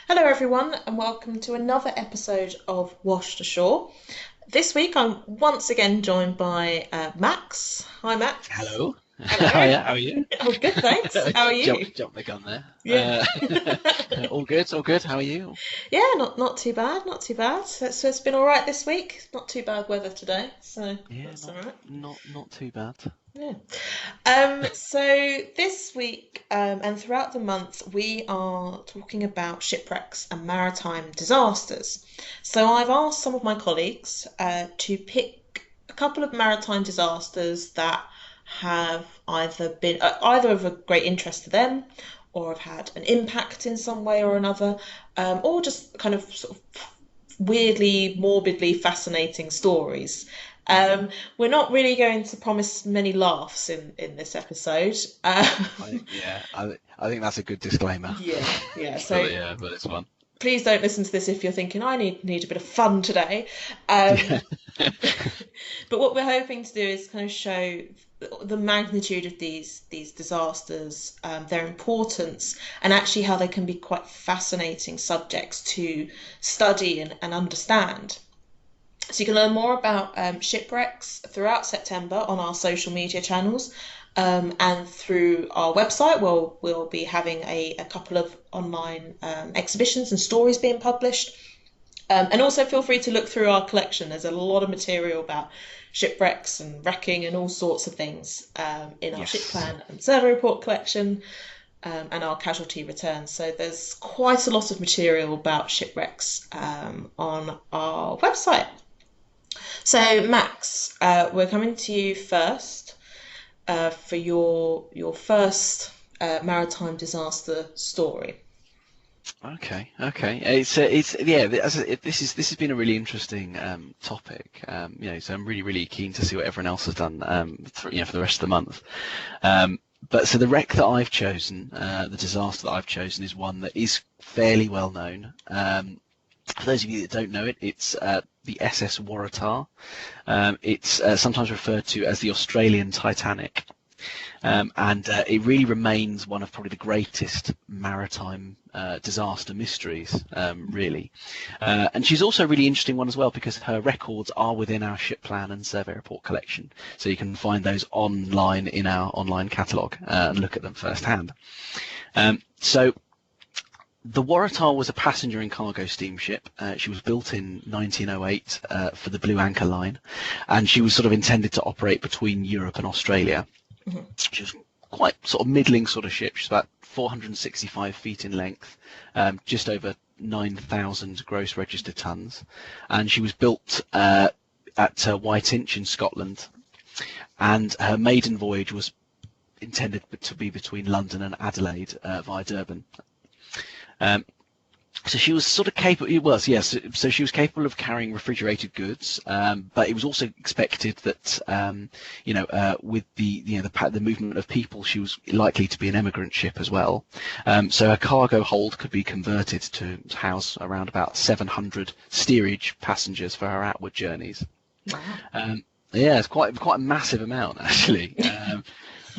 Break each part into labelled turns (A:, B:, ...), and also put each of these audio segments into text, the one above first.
A: Hello, everyone, and welcome to another episode of Washed Ashore. This week, I'm once again joined by Max. Hi, Max.
B: Hello.
A: Hello.
B: Hiya, how are you?
A: Oh, good, thanks. How are you?
B: Jump the gun there.
A: Yeah.
B: All good, all good. How are you?
A: Yeah, not too bad, not too bad. So it's been all right this week. Not too bad weather today, so
B: Yeah,
A: that's all right.
B: not too bad.
A: Yeah. So this week and throughout the month, we are talking about shipwrecks and maritime disasters. So I've asked some of my colleagues to pick a couple of maritime disasters that have either been either of a great interest to them, or have had an impact in some way or another, or just kind of sort of weirdly, morbidly fascinating stories.
B: Hmm.
A: Um, we're not really going to promise many laughs in this episode.
B: I think that's a good disclaimer.
A: Yeah, yeah.
B: But
A: So
B: yeah, but it's fun.
A: please don't listen to this if you're thinking I need a bit of fun today. Um,
B: Yeah.
A: but what we're hoping to do is kind of show the magnitude of these disasters, their importance, and actually how they can be quite fascinating subjects to study and understand. So you can learn more about shipwrecks throughout September on our social media channels and through our website. We'll be having a couple of online exhibitions and stories being published. And also feel free to look through our collection. There's a lot of material about shipwrecks and wrecking and all sorts of things in our ship
B: Yes.
A: plan and survey report collection and our casualty returns. So there's quite a lot of material about shipwrecks on our website. So, Max, we're coming to you first for your first maritime disaster story.
B: Okay. It's yeah. This has been a really interesting topic. So I'm really keen to see what everyone else has done. For the rest of the month. But so the wreck that I've chosen, the disaster that I've chosen, is one that is fairly well known. For those of you that don't know it, it's the SS Waratah. It's sometimes referred to as the Australian Titanic. And it really remains one of probably the greatest maritime disaster mysteries, really. And she's also a really interesting one as well because her records are within our ship plan and survey report collection. So you can find those online in our online catalogue and look at them firsthand. So the Waratah was a passenger and cargo steamship. She was built in 1908 for the Blue Anchor Line, and she was sort of intended to operate between Europe and Australia.
A: Mhm.
B: She was quite sort of middling sort of ship. She's about 465 feet in length, just over 9,000 gross registered tons, and she was built at Whiteinch in Scotland. And her maiden voyage was intended to be between London and Adelaide via Durban. Um, so she was sort of capable. It was, yes. So she was capable of carrying refrigerated goods, but it was also expected that, with the movement of people, she was likely to be an emigrant ship as well. So her cargo hold could be converted to house around about 700 steerage passengers for her outward journeys.
A: Wow.
B: Yeah, it's quite a massive amount actually.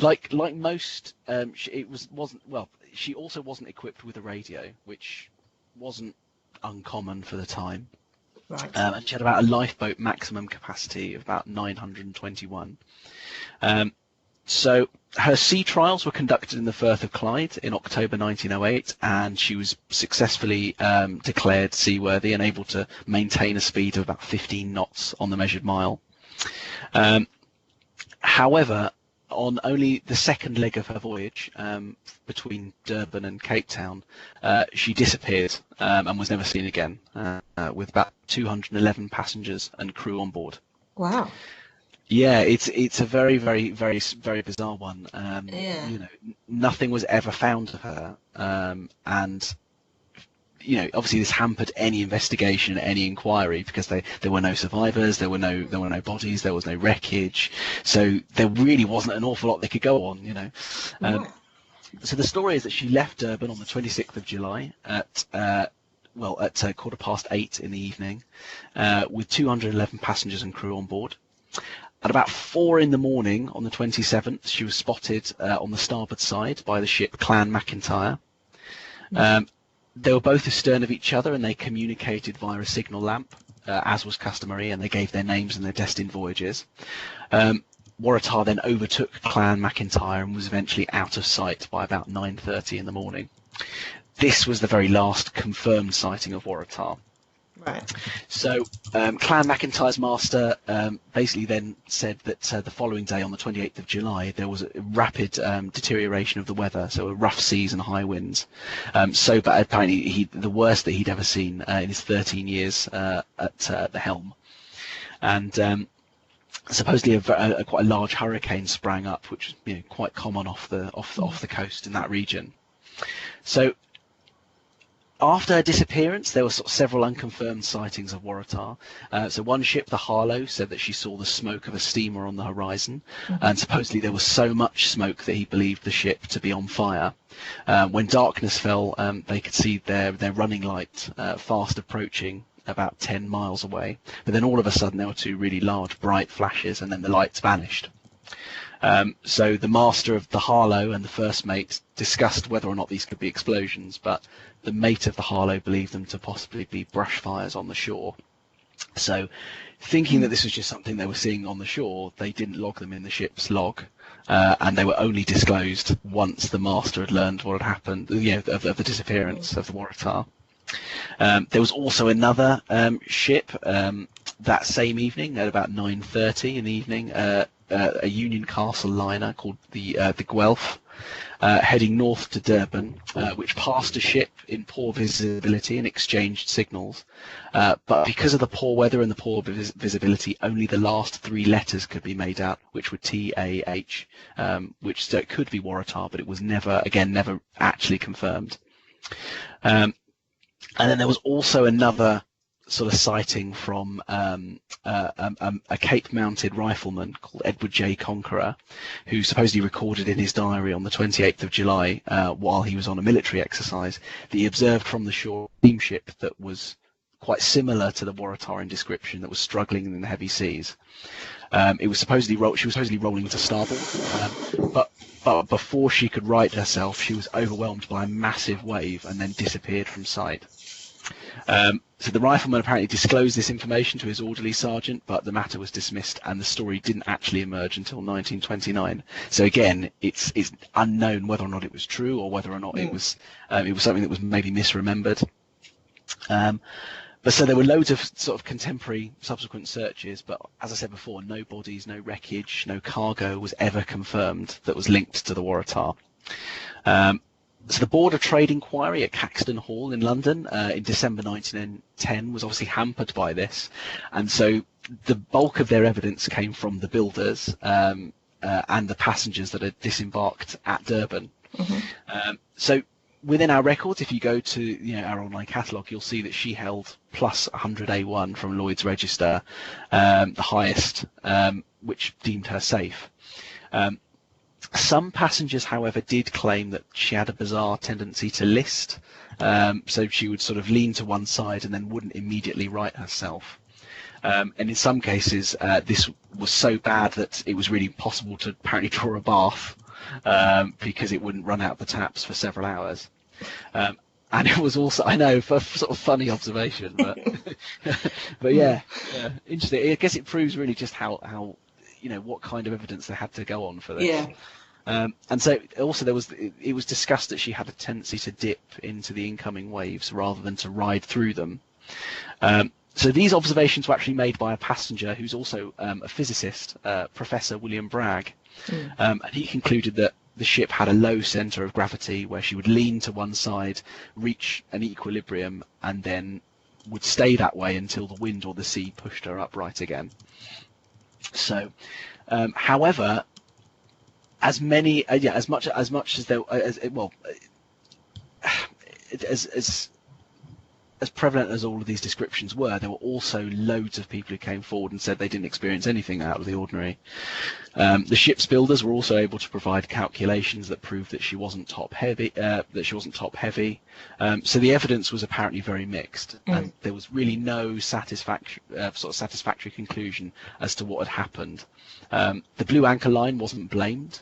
B: Like most, wasn't well. She also wasn't equipped with a radio, which wasn't uncommon for the time.
A: Right.
B: And she had about a lifeboat maximum capacity of about 921. So her sea trials were conducted in the Firth of Clyde in October 1908, and she was successfully declared seaworthy and able to maintain a speed of about 15 knots on the measured mile. However, on only the second leg of her voyage between Durban and Cape Town, she disappeared and was never seen again, with about 211 passengers and crew on board.
A: Wow.
B: Yeah, it's a very bizarre one.
A: Yeah.
B: Nothing was ever found of her, and obviously this hampered any investigation, any inquiry, because there were no survivors, there were no bodies, there was no wreckage, so there really wasn't an awful lot they could go on.
A: Right.
B: So the story is that she left Durban on the 26th of July at 8:15 in the evening, with 211 passengers and crew on board. At about 4 in the morning on the 27th, she was spotted on the starboard side by the ship Clan McIntyre. They were both astern of each other, and they communicated via a signal lamp, as was customary, and they gave their names and their destined voyages. Waratah then overtook Clan MacIntyre and was eventually out of sight by about 9:30 in the morning. This was the very last confirmed sighting of Waratah.
A: Right.
B: So Clan MacIntyre's master basically then said that the following day, on the 28th of July, there was a rapid deterioration of the weather, so rough seas and high winds. So bad, apparently the worst that he'd ever seen in his 13 years at the helm. And supposedly quite a large hurricane sprang up, which was quite common off the coast in that region. So after her disappearance, there were several unconfirmed sightings of Waratah. So one ship, the Harlow, said that she saw the smoke of a steamer on the horizon, and supposedly there was so much smoke that he believed the ship to be on fire. When darkness fell, they could see their running light fast approaching, about 10 miles away. But then all of a sudden there were two really large bright flashes, and then the lights vanished. So the master of the Harlow and the first mate discussed whether or not these could be explosions, but the mate of the Harlow believed them to possibly be brush fires on the shore. So thinking that this was just something they were seeing on the shore, they didn't log them in the ship's log, and they were only disclosed once the master had learned what had happened, of the disappearance of the Waratah. There was also another ship that same evening at about 9:30 in the evening, a Union Castle liner called the Guelph, heading north to Durban, which passed a ship in poor visibility and exchanged signals. But because of the poor weather and the poor visibility, only the last three letters could be made out, which were TAH, so it could be Waratah, but it was never actually confirmed. And then there was also another sort of sighting from a Cape-mounted rifleman called Edward J. Conqueror, who supposedly recorded in his diary on the 28th of July, while he was on a military exercise, that he observed from the shore a steamship that was quite similar to the Waratah in description, that was struggling in the heavy seas. She was supposedly rolling to starboard, but before she could right herself, she was overwhelmed by a massive wave and then disappeared from sight. So the rifleman apparently disclosed this information to his orderly sergeant, but the matter was dismissed, and the story didn't actually emerge until 1929. So again, it's unknown whether or not it was true, or whether or not it was something that was maybe misremembered. But so there were loads of sort of contemporary subsequent searches, but as I said before, no bodies, no wreckage, no cargo was ever confirmed that was linked to the Waratah. So the Board of Trade inquiry at Caxton Hall in London in December 1910 was obviously hampered by this, and so the bulk of their evidence came from the builders and the passengers that had disembarked at Durban. So within our records, if you go to our online catalogue, you'll see that she held plus 100 A1 from Lloyd's Register, the highest, which deemed her safe. Some passengers, however, did claim that she had a bizarre tendency to list, so she would sort of lean to one side and then wouldn't immediately right herself. And in some cases, this was so bad that it was really possible to apparently draw a bath because it wouldn't run out the taps for several hours. And it was also, I know, for sort of funny observation, but yeah, interesting. I guess it proves really just how what kind of evidence they had to go on for this.
A: Yeah.
B: And so also it was discussed that she had a tendency to dip into the incoming waves rather than to ride through them. So these observations were actually made by a passenger who's also a physicist, Professor William Bragg. And he concluded that the ship had a low centre of gravity where she would lean to one side, reach an equilibrium, and then would stay that way until the wind or the sea pushed her upright again. So, however, as much as there, as prevalent as all of these descriptions were, there were also loads of people who came forward and said they didn't experience anything out of the ordinary. The ship's builders were also able to provide calculations that proved that she wasn't top heavy. So the evidence was apparently very mixed, and there was really no satisfactory conclusion as to what had happened. The Blue Anchor Line wasn't blamed.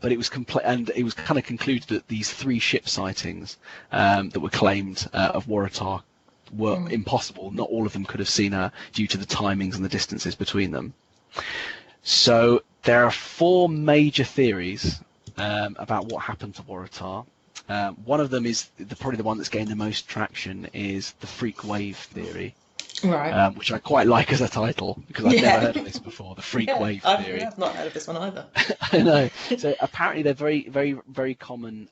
B: but it was and it was kind of concluded that these 3 ship sightings that were claimed of Waratah were impossible. Not all of them could have seen her due to the timings and the distances between them. So there are 4 major theories about what happened to Waratah. One of them is probably the one that's gained the most traction, is the freak wave theory.
A: Right.
B: Which I quite like as a title, because I've never heard of this before, the freak wave theory.
A: I've not heard of this one either.
B: I know. So apparently they're very, very, very common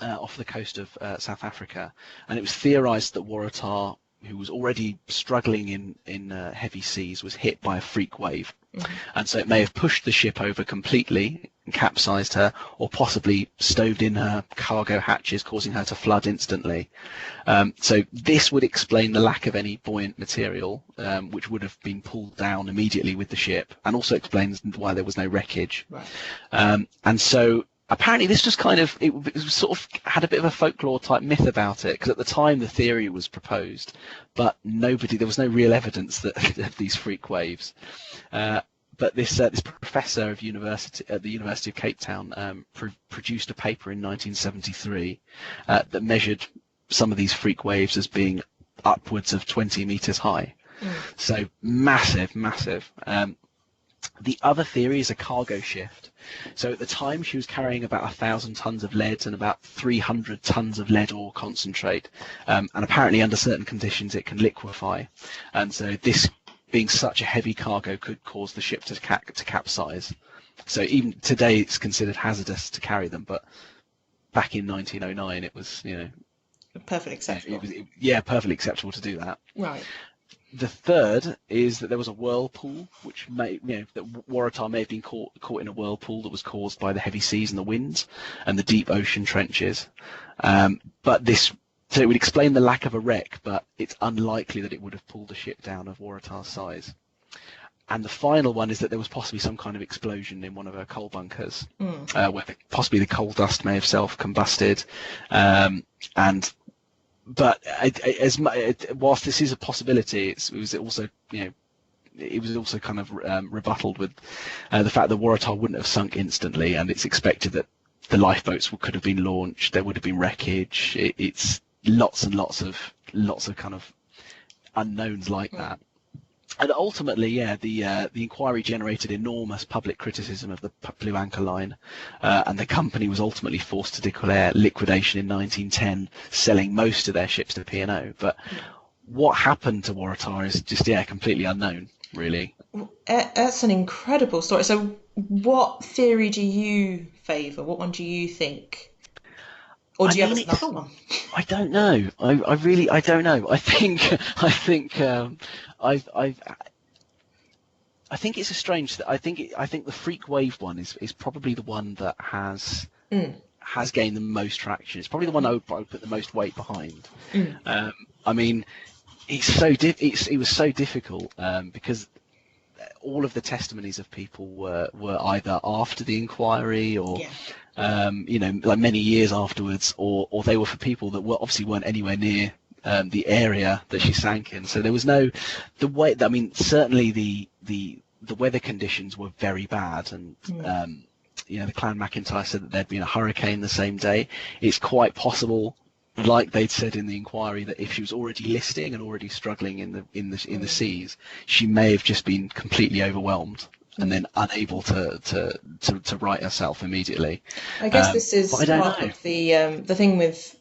B: off the coast of South Africa, and it was theorized that Waratah, who was already struggling in heavy seas, was hit by a freak wave. And so it may have pushed the ship over completely and capsized her, or possibly stoved in her cargo hatches, causing her to flood instantly. So this would explain the lack of any buoyant material, which would have been pulled down immediately with the ship, and also explains why there was no wreckage.
A: Right.
B: And so apparently this just kind of, it was sort of had a bit of a folklore type myth about it, because at the time the theory was proposed, but there was no real evidence that of these freak waves. But this professor of at the University of Cape Town produced a paper in 1973 that measured some of these freak waves as being upwards of 20 meters high. So massive. The other theory is a cargo shift. So at the time she was carrying about 1,000 tons of lead and about 300 tons of lead ore concentrate, and apparently under certain conditions it can liquefy, and so this, being such a heavy cargo, could cause the ship to capsize. So even today it's considered hazardous to carry them, but back in 1909 it was,
A: perfectly acceptable.
B: Perfectly acceptable to do that.
A: Right.
B: The third is that there was a whirlpool, which that Waratah may have been caught in a whirlpool that was caused by the heavy seas and the winds and the deep ocean trenches. So it would explain the lack of a wreck, but it's unlikely that it would have pulled a ship down of Waratah's size. And the final one is that there was possibly some kind of explosion in one of her coal bunkers, where possibly the coal dust may have self-combusted, But whilst this is a possibility, it was also kind of rebutted with the fact that Waratah wouldn't have sunk instantly, and it's expected that the lifeboats could have been launched. There would have been wreckage. It's lots and lots of kind of unknowns like that. And ultimately, the inquiry generated enormous public criticism of the Blue Anchor Line, and the company was ultimately forced to declare liquidation in 1910, selling most of their ships to P&O. But what happened to Waratah is just, completely unknown, really.
A: That's an incredible story. So what theory do you favour? What one do you think? Or do you have another one?
B: I don't know. I don't know. I think it's a strange. I think the freak wave one is probably the one that has gained the most traction. It's probably the one I would put the most weight behind. I mean, it was so difficult because all of the testimonies of people were either after the inquiry or like many years afterwards, or they were for people that weren't anywhere near the area that she sank in. So there was certainly the weather conditions were very bad, and the Clan McIntyre said that there'd been a hurricane the same day. It's quite possible, like they'd said in the inquiry, that if she was already listing and already struggling in the seas, she may have just been completely overwhelmed and then unable to right herself immediately.
A: I guess this is part of the thing with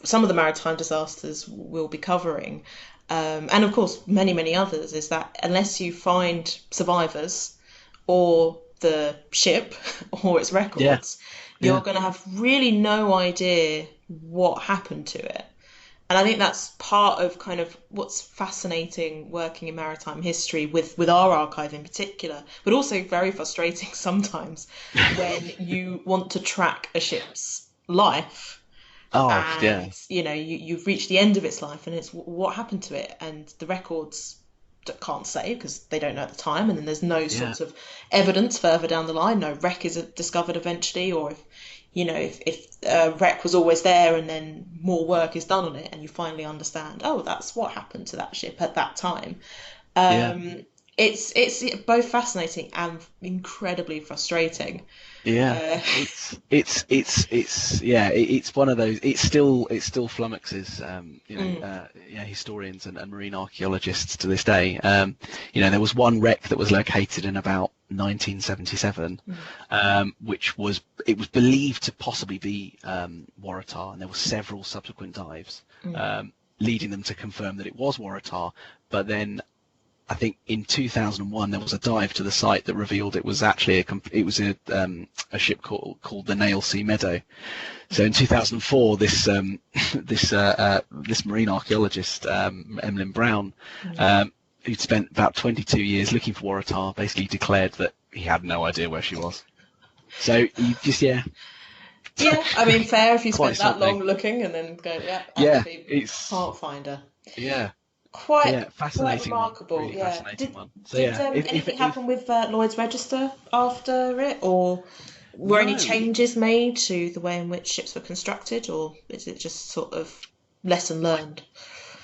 A: some of the maritime disasters we'll be covering, and of course many others, is that unless you find survivors or the ship or its records, you're going to have really no idea what happened to it. And I think that's part of kind of what's fascinating working in maritime history with our archive in particular, but also very frustrating sometimes when you want to track a ship's life. You've reached the end of its life and it's what happened to it, and the records can't say because they don't know at the time, and then there's no sort of evidence further down the line. No wreck is discovered eventually, or if a wreck was always there and then more work is done on it and you finally understand, that's what happened to that ship at that time. It's both fascinating and incredibly frustrating.
B: Yeah,
A: Uh,
B: it's one of those. It still flummoxes
A: mm,
B: historians and marine archaeologists to this day. There was one wreck that was located in about 1977,
A: mm,
B: which was it was believed to possibly be Waratah, and there were several subsequent dives
A: mm.
B: leading them to confirm that it was Waratah. But then I think in 2001 there was a dive to the site that revealed it was actually a ship called the Nail Sea Meadow. So in 2004, this marine archaeologist Emlyn Brown, who'd spent about 22 years looking for Waratah, basically declared that he had no idea where she was. So you just
A: Yeah, I mean, fair if you
B: quite
A: spent that long
B: something.
A: looking and then go, yeah,
B: Yeah,
A: actually
B: it's
A: can't find her.
B: yeah. So
A: Quite
B: yeah,
A: quite
B: fascinating one,
A: remarkable.
B: really
A: Yeah.
B: fascinating
A: Did
B: one. So
A: did
B: yeah,
A: anything
B: if
A: happen with Lloyd's Register after it, or were any
B: no,
A: changes made to the way in which ships were constructed, or is it just sort of lesson
B: I
A: learned?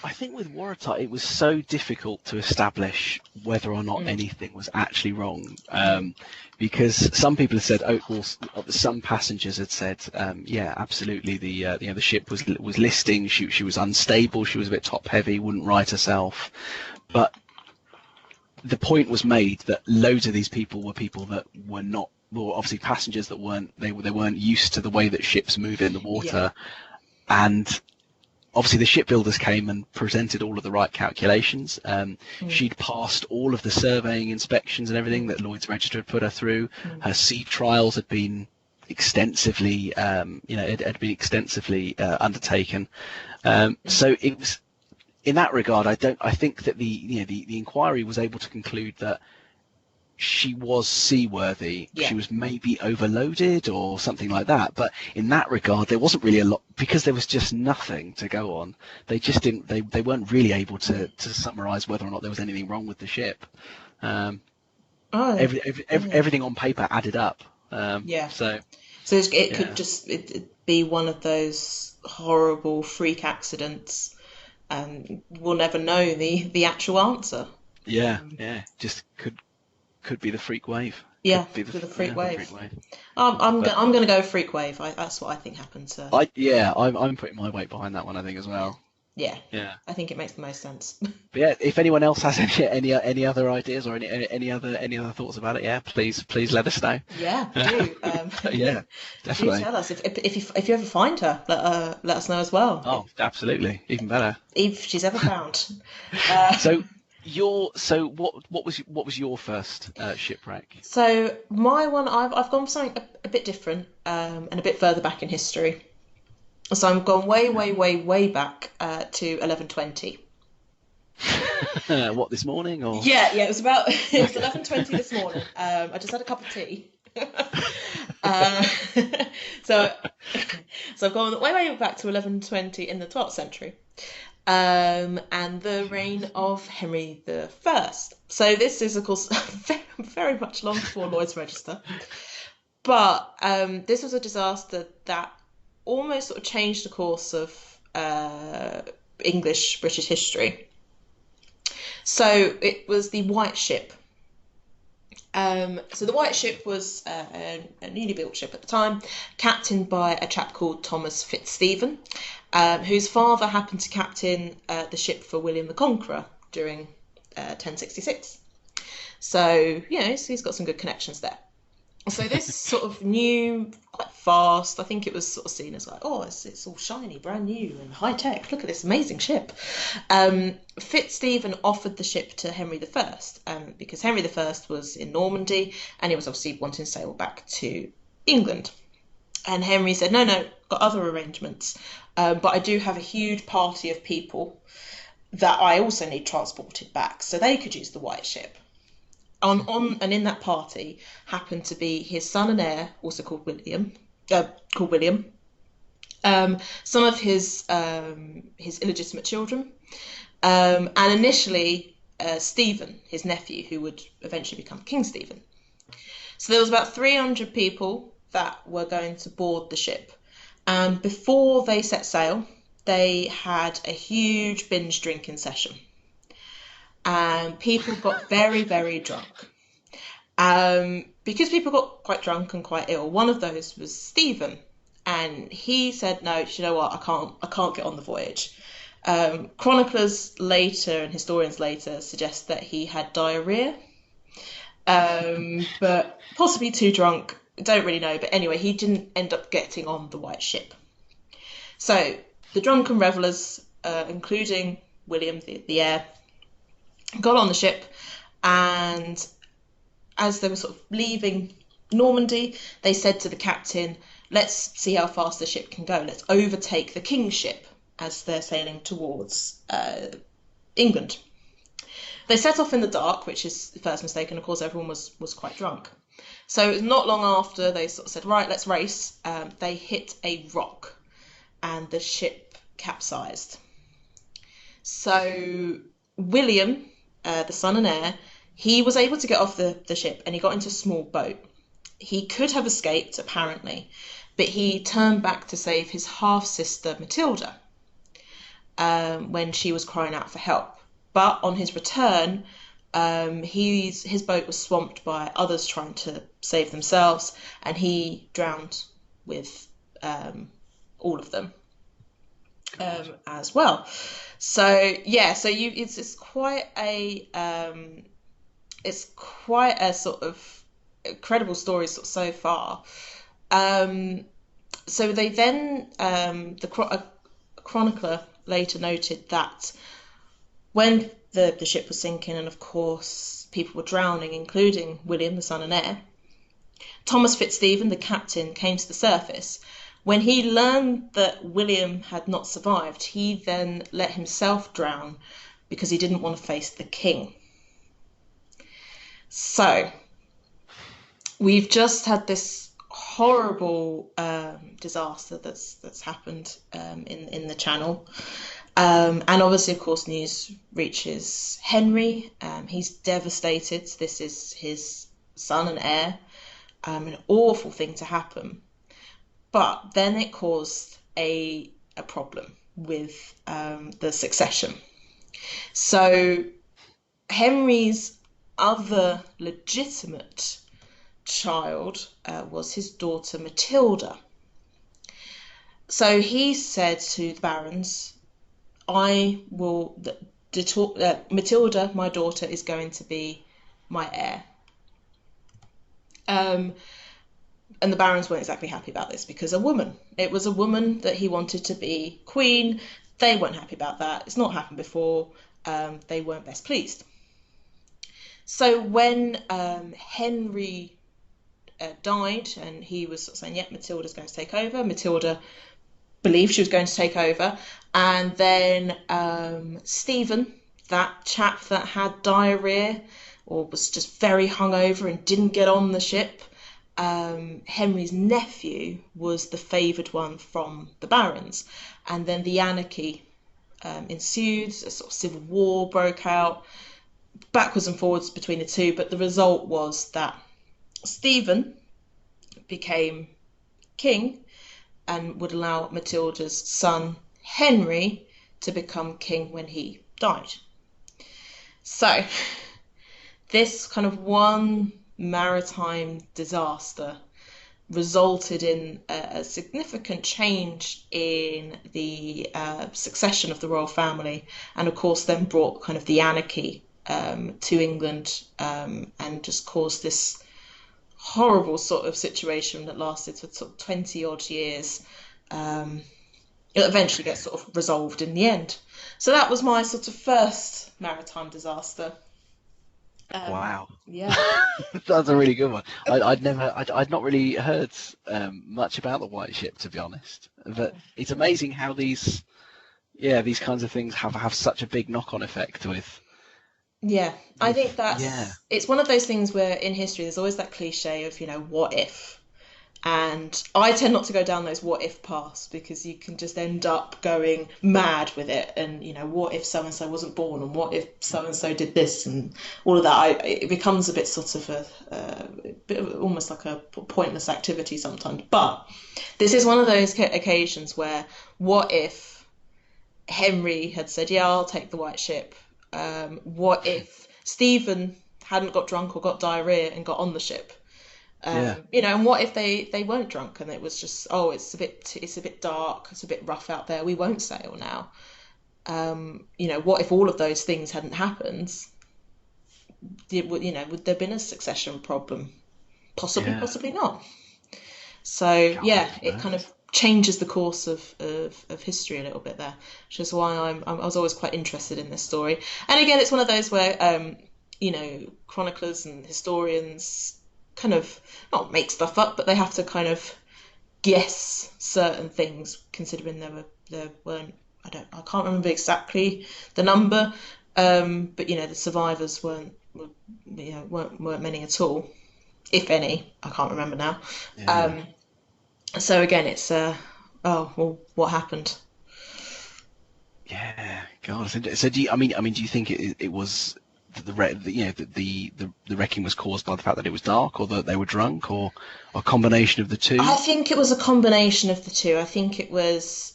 B: I think with Waratah, it was so difficult to establish whether or not
A: Mm,
B: anything was actually wrong,
A: mm,
B: because some people had said, oh, well, some passengers had said, yeah, absolutely, the ship was listing, she was unstable, she was a bit top heavy, wouldn't right herself, but the point was made that loads of these people that were not, well, obviously passengers that weren't used to the way that ships move in the
A: yeah.
B: water, and obviously the shipbuilders came and presented all of the right calculations.
A: Mm,
B: She'd passed all of the surveying inspections and everything
A: mm,
B: that Lloyd's Register had put her through.
A: mm,
B: Her sea trials had been extensively, it had been extensively undertaken.
A: mm.
B: So it was in that regard. I think that the inquiry was able to conclude that she was seaworthy.
A: Yeah.
B: She was maybe overloaded or something like that. But in that regard, there wasn't really a lot because there was just nothing to go on. They just didn't. They weren't really able to summarise whether or not there was anything wrong with the ship. Um,
A: Oh, yeah.
B: everything on paper added up.
A: Yeah.
B: So
A: So it could
B: yeah,
A: just it be one of those horrible freak accidents, and we'll never know the actual answer.
B: yeah,
A: Um,
B: yeah. Just could be the freak wave. Could
A: yeah,
B: be the
A: with a freak
B: yeah the
A: wave.
B: freak wave. But
A: I'm gonna go freak wave. That's what I think happened to.
B: I'm putting my weight behind that one. I think as
A: Yeah,
B: well.
A: yeah.
B: Yeah.
A: I think it makes the most sense.
B: But yeah, if anyone else has any other ideas or any other thoughts about it, yeah, please let us know.
A: Yeah, do
B: Yeah,
A: do
B: definitely.
A: tell us if you ever find her, let us know as well
B: Oh, absolutely, even better.
A: if she's ever found. Uh,
B: So what was your first shipwreck?
A: so my one, I've gone for something a bit different and a bit further back in history. So I'm gone way, way, way, way back to 1120.
B: What, this morning or?
A: Yeah, yeah, it was about it was
B: Okay.
A: 11:20 this morning. I just had a cup of tea. uh, so so I've gone way, way back to 1120 in the 12th century. And the reign of Henry the First. So this is, of course, very, very much long before Lloyd's Register. But this was a disaster that almost sort of changed the course of English British history. So it was the White Ship. So the White Ship was a newly built ship at the time, captained by a chap called Thomas Fitzstephen, whose father happened to captain the ship for William the Conqueror during 1066. So, so he's got some good connections there. So this sort of new, quite fast. I think it was sort of seen as like, oh, it's all shiny, brand new, and high tech. Look at this amazing ship. Fitzstephen offered the ship to Henry the First because Henry the First was in Normandy and he was obviously wanting to sail back to England. And Henry said, no, got other arrangements, but I do have a huge party of people that I also need transported back, so they could use the White Ship. And in that party happened to be his son and heir, also called William, some of his illegitimate children, and initially Stephen, his nephew, who would eventually become King Stephen. So there was about 300 people that were going to board the ship, and before they set sail, they had a huge binge drinking session. and people got very, very drunk. Because people got quite drunk and quite ill, one of those was Stephen, and he said, "No, you know what? I can't get on the voyage." Chroniclers later and historians later suggest that he had diarrhea, but possibly too drunk. Don't really know. But anyway, he didn't end up getting on the White Ship. So the drunken revelers, including William, the heir, got on the ship, and as they were sort of leaving Normandy, they said to the captain, "Let's see how fast the ship can go. Let's overtake the king's ship," as they're sailing towards England. They set off in the dark, which is the first mistake, and of course everyone was quite drunk. So it was not long after they sort of said, "Right, let's race." They hit a rock, and the ship capsized. So William, the son and heir, he was able to get off the ship, and he got into a small boat. He could have escaped, apparently, but he turned back to save his half-sister Matilda when she was crying out for help. But on his return, his boat was swamped by others trying to save themselves, and he drowned with all of them as well. So yeah, so it's quite a sort of incredible story so far. So they then a chronicler later noted that when the ship was sinking, and of course people were drowning, including William, the son and heir, Thomas Fitzstephen, the captain, came to the surface. When he learned that William had not survived, he then let himself drown because he didn't want to face the king. So we've just had this horrible disaster that's happened in the Channel. And obviously, of course, news reaches Henry. He's devastated. This is his son and heir. An awful thing to happen. But then it caused a problem with the succession. So Henry's other legitimate child was his daughter Matilda. So he said to the barons, Matilda, my daughter, is going to be my heir. And the barons weren't exactly happy about this because it was a woman that he wanted to be queen. They weren't happy about that. It's not happened before. They weren't best pleased. So when Henry died, and he was sort of saying, "Yep, Matilda's going to take over," Matilda believed she was going to take over, and then Stephen, that chap that had diarrhea or was just very hungover and didn't get on the ship, Henry's nephew was the favoured one from the barons, and then the anarchy ensued. A sort of civil war broke out, backwards and forwards between the two, but the result was that Stephen became king and would allow Matilda's son Henry to become king when he died. So this kind of one maritime disaster resulted in a significant change in the succession of the royal family, and of course then brought kind of the anarchy to England, and just caused this horrible sort of situation that lasted for sort of 20 odd years. It eventually gets sort of resolved in the end. So that was my sort of first maritime disaster.
B: Wow.
A: Yeah.
B: That's a really good one. I'd not really heard much about the White Ship, to be honest. But it's amazing how these kinds of things have such a big knock-on effect with.
A: Yeah, I think
B: Yeah.
A: it's one of those things where in history there's always that cliche of, what if? And I tend not to go down those what if paths because you can just end up going mad with it. And, what if so and so wasn't born, and what if so and so did this, and all of that. It becomes a bit sort of a bit of almost like a pointless activity sometimes. But this is one of those occasions where what if Henry had said, "Yeah, I'll take the White Ship," What if Stephen hadn't got drunk or got diarrhea and got on the ship?
B: Yeah.
A: And what if they weren't drunk and it was just, oh, it's a bit dark, it's a bit rough out there, we won't sail now. What if all of those things hadn't happened? Would there have been a succession problem? Possibly,
B: Yeah.
A: possibly not. So
B: God,
A: yeah, it
B: no.
A: kind of changes the course of history a little bit there, which is why I was always quite interested in this story. And again, it's one of those where chroniclers and historians kind of not make stuff up, but they have to kind of guess certain things, considering there weren't I can't remember exactly the number, but the survivors weren't many at all, if any. I can't remember now.
B: Yeah.
A: So again, it's oh well, what happened?
B: Yeah. God. So do you, do you think it was the wrecking was caused by the fact that it was dark, or that they were drunk, or a combination of the two?
A: I think it was a combination of the two. I think it was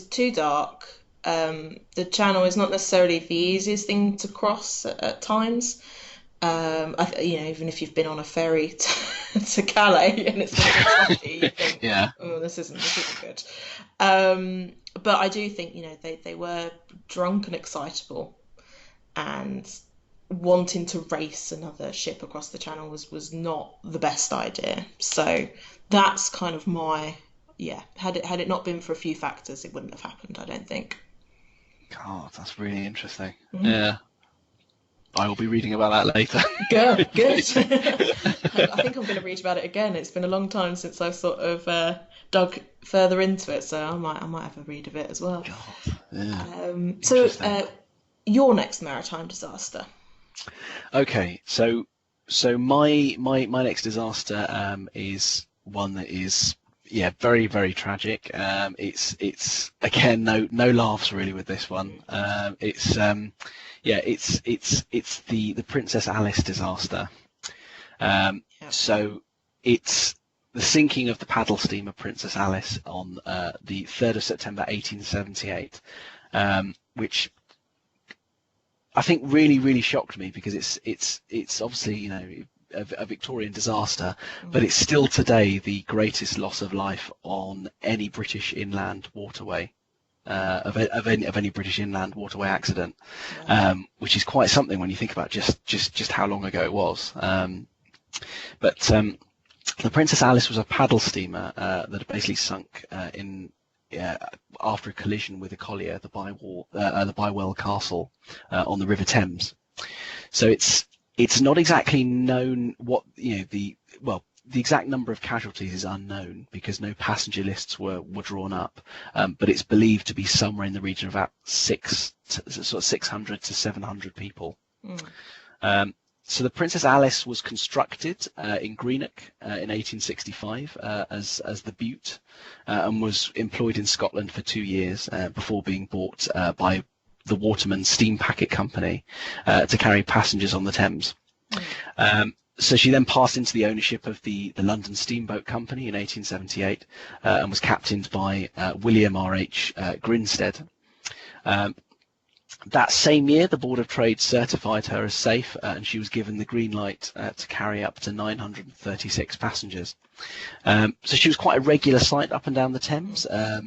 A: too dark. The channel is not necessarily the easiest thing to cross at times. Even if you've been on a ferry to Calais and it's a bit trashy, you think,
B: Yeah.
A: oh, this isn't good. But I do think, they were drunk and excitable, and wanting to race another ship across the channel was not the best idea. So that's kind of had it not been for a few factors, it wouldn't have happened, I don't think.
B: God, that's really interesting.
A: Mm.
B: Yeah. I will be reading about that later.
A: Good. I think I'm going to read about it again. It's been a long time since I've sort of dug further into it, so I might have a read of it as well.
B: God, yeah.
A: So your next maritime disaster.
B: Okay, so my next disaster is one that is very, very tragic. It's again no laughs really with this one. It's the Princess Alice disaster. So it's the sinking of the paddle steamer Princess Alice on the 3rd of September 1878, which I think really, really shocked me, because it's obviously a Victorian disaster, but it's still today the greatest loss of life on any British inland waterway. Of any British inland waterway accident, which is quite something when you think about just how long ago it was. But the Princess Alice was a paddle steamer that had basically sunk after a collision with a collier, the Bywell Castle on the River Thames. So it's not exactly known what the exact number of casualties is unknown, because no passenger lists were drawn up, but it's believed to be somewhere in the region of about 600 to 700 people. So the Princess Alice was constructed in Greenock in 1865 as the Bute, and was employed in Scotland for 2 years before being bought by the Waterman Steam Packet Company to carry passengers on the Thames. So she then passed into the ownership of the London Steamboat Company in 1878 and was captained by William R.H. Grinstead. That same year, the Board of Trade certified her as safe, and she was given the green light to carry up to 936 passengers. So she was quite a regular sight up and down the Thames.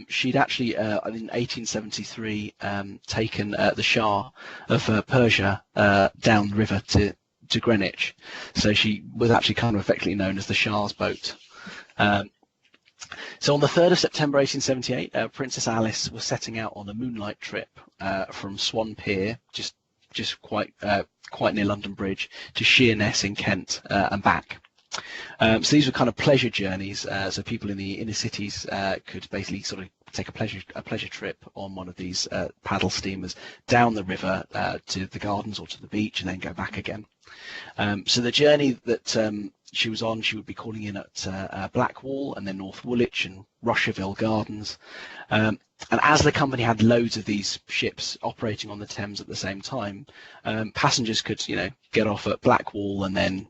B: She'd actually, in 1873, taken the Shah of Persia down the river to Greenwich, so she was actually kind of effectively known as the Shah's boat. So on the 3rd of September 1878, Princess Alice was setting out on a moonlight trip from Swan Pier, just quite near London Bridge, to Sheerness in Kent and back. So these were kind of pleasure journeys, so people in the inner cities could basically sort of take a pleasure trip on one of these paddle steamers down the river to the gardens or to the beach, and then go back again. So the journey that she was on, she would be calling in at Blackwall and then North Woolwich and Rusherville Gardens. And as the company had loads of these ships operating on the Thames at the same time, passengers could, get off at Blackwall and then,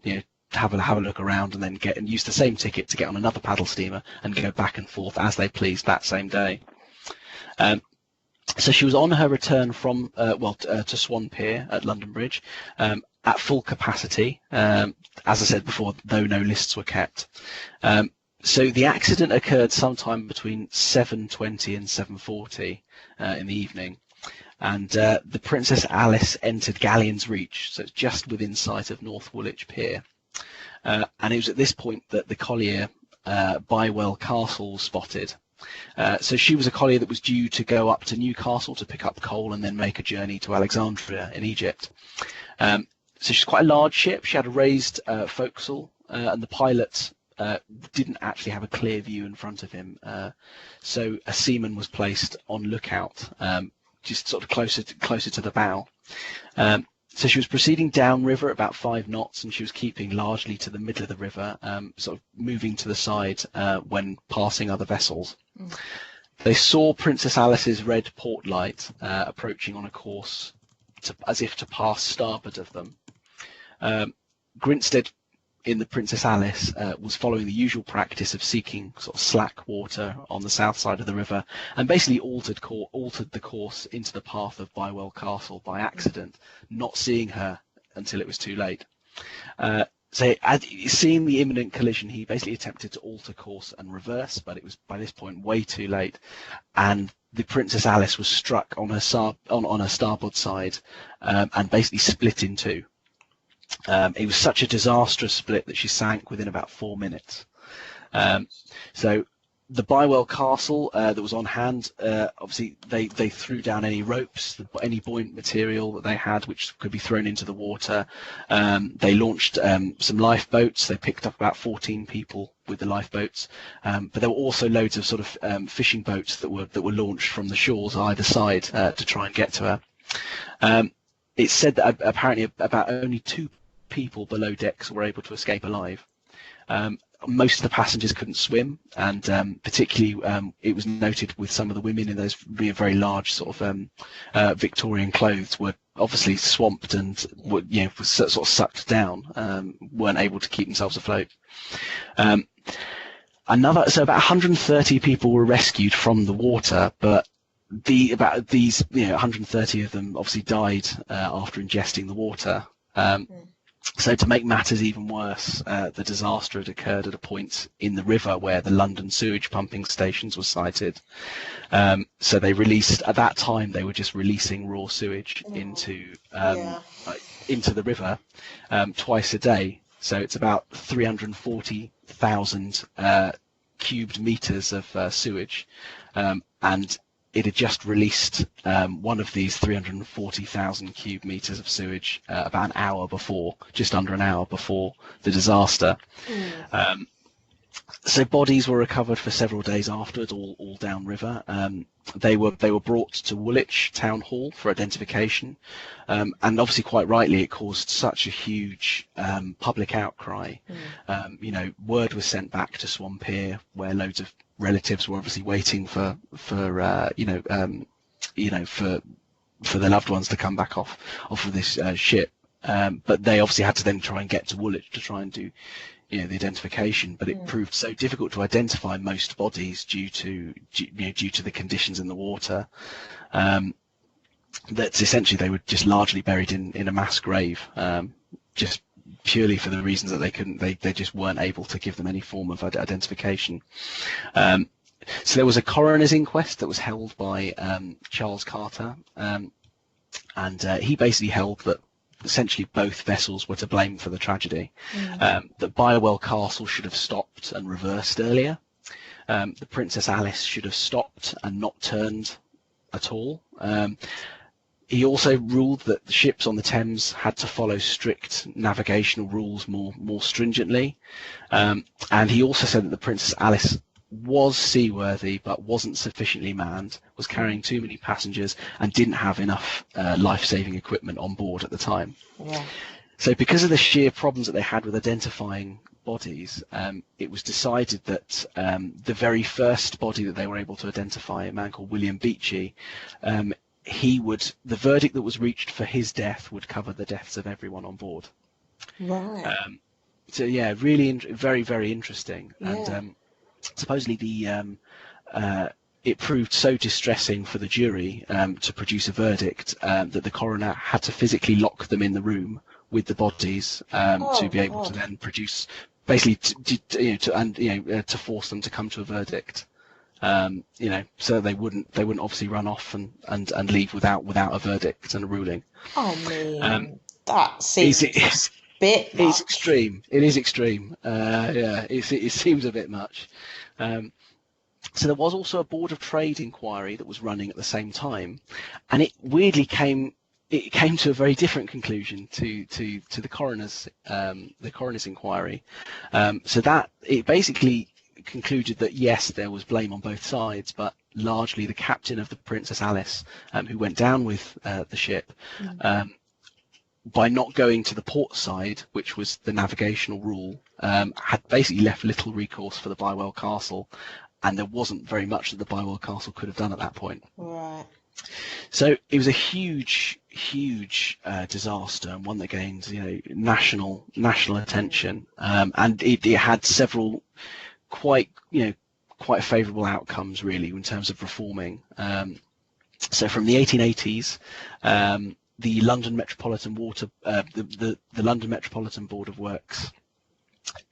B: have a look around, and then use the same ticket to get on another paddle steamer and go back and forth as they pleased that same day. So she was on her return from to Swan Pier at London Bridge at full capacity. As I said before, though no lists were kept. So the accident occurred sometime between 7:20 and 7:40 in the evening, and the Princess Alice entered Galleon's Reach, so it's just within sight of North Woolwich Pier. And it was at this point that the collier Bywell Castle was spotted. So she was a collier that was due to go up to Newcastle to pick up coal and then make a journey to Alexandria in Egypt. So she's quite a large ship. She had a raised forecastle, and the pilot didn't actually have a clear view in front of him. So a seaman was placed on lookout, just sort of closer to the bow. So she was proceeding downriver at about 5 knots, and she was keeping largely to the middle of the river, sort of moving to the side when passing other vessels. They saw Princess Alice's red port light approaching on a course as if to pass starboard of them. Grinstead in the Princess Alice was following the usual practice of seeking sort of slack water on the south side of the river, and basically altered the course into the path of Bywell Castle by accident, not seeing her until it was too late. So seeing the imminent collision, he basically attempted to alter course and reverse, but it was by this point way too late, and the Princess Alice was struck on her starboard side and basically split in two. It was such a disastrous split that she sank within about 4 minutes. So the Bywell Castle that was on hand, obviously they threw down any ropes, any buoyant material that they had which could be thrown into the water. They launched some lifeboats. They picked up about 14 people with the lifeboats, but there were also loads of sort of fishing boats that were launched from the shores either side to try and get to her. It's said that apparently about only 2 people below decks were able to escape alive. Most of the passengers couldn't swim, and particularly it was noted with some of the women in those very large sort of Victorian clothes were obviously swamped and were sort of sucked down, weren't able to keep themselves afloat. So about 130 people were rescued from the water, but about these 130 of them obviously died after ingesting the water. So to make matters even worse, the disaster had occurred at a point in the river where the London sewage pumping stations were sited. So they released, at that time they were just releasing raw sewage into the river twice a day. So it's about 340,000 cubed meters of sewage, and it had just released one of these 340,000 cube meters of sewage about an hour before, just under an hour before the disaster. So bodies were recovered for several days afterwards, all downriver. They were brought to Woolwich Town Hall for identification, and obviously quite rightly it caused such a huge public outcry. Word was sent back to Swan Pier, where loads of relatives were obviously waiting for their loved ones to come back off of this ship. But they obviously had to then try and get to Woolwich to try and do the identification, but it proved so difficult to identify most bodies due to the conditions in the water, that essentially they were just largely buried in a mass grave, just purely for the reasons that they just weren't able to give them any form of identification. So there was a coroner's inquest that was held by Charles Carter, and he basically held that essentially both vessels were to blame for the tragedy. That Bywell Castle should have stopped and reversed earlier. The Princess Alice should have stopped and not turned at all. He also ruled that the ships on the Thames had to follow strict navigational rules more stringently. And he also said that the Princess Alice was seaworthy but wasn't sufficiently manned, was carrying too many passengers, and didn't have enough life-saving equipment on board at the time. So because of the sheer problems that they had with identifying bodies, it was decided that the very first body that they were able to identify, a man called William Beechey, the verdict that was reached for his death would cover the deaths of everyone on board. So yeah, really very, very interesting. And supposedly it proved so distressing for the jury to produce a verdict that the coroner had to physically lock them in the room with the bodies to
A: Oh
B: be able to
A: God.
B: then produce, basically, to force them to come to a verdict. So they wouldn't obviously run off and leave without a verdict and a ruling.
A: I
B: Um,
A: mean, that
B: it's,
A: seems a
B: it's
A: bit
B: it's
A: much.
B: extreme. It is extreme. Yeah, it seems a bit much. So there was also a Board of Trade inquiry that was running at the same time, and it weirdly came to a very different conclusion to the coroner's inquiry. So that it basically concluded that yes, there was blame on both sides, but largely the captain of the Princess Alice, who went down with the ship, by not going to the port side, which was the navigational rule, had basically left little recourse for the Bywell Castle, and there wasn't very much that the Bywell Castle could have done at that point.
A: Right.
B: So it was a huge disaster, and one that gained national attention, and it had several quite favourable outcomes really in terms of reforming. So from the 1880s, the London Metropolitan the London Metropolitan Board of Works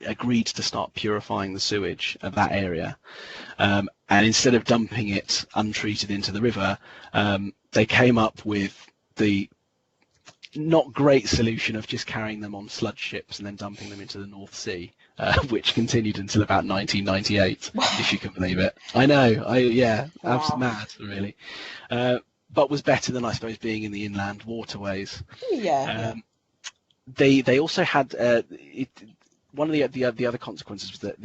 B: agreed to start purifying the sewage of that area, and instead of dumping it untreated into the river, they came up with the not great solution of just carrying them on sludge ships and then dumping them into the North Sea, which continued until about 1998, if you can believe it. I know, absolutely mad, really. But was better than, I suppose, being in the inland waterways.
A: Yeah.
B: They also had one of the other consequences was that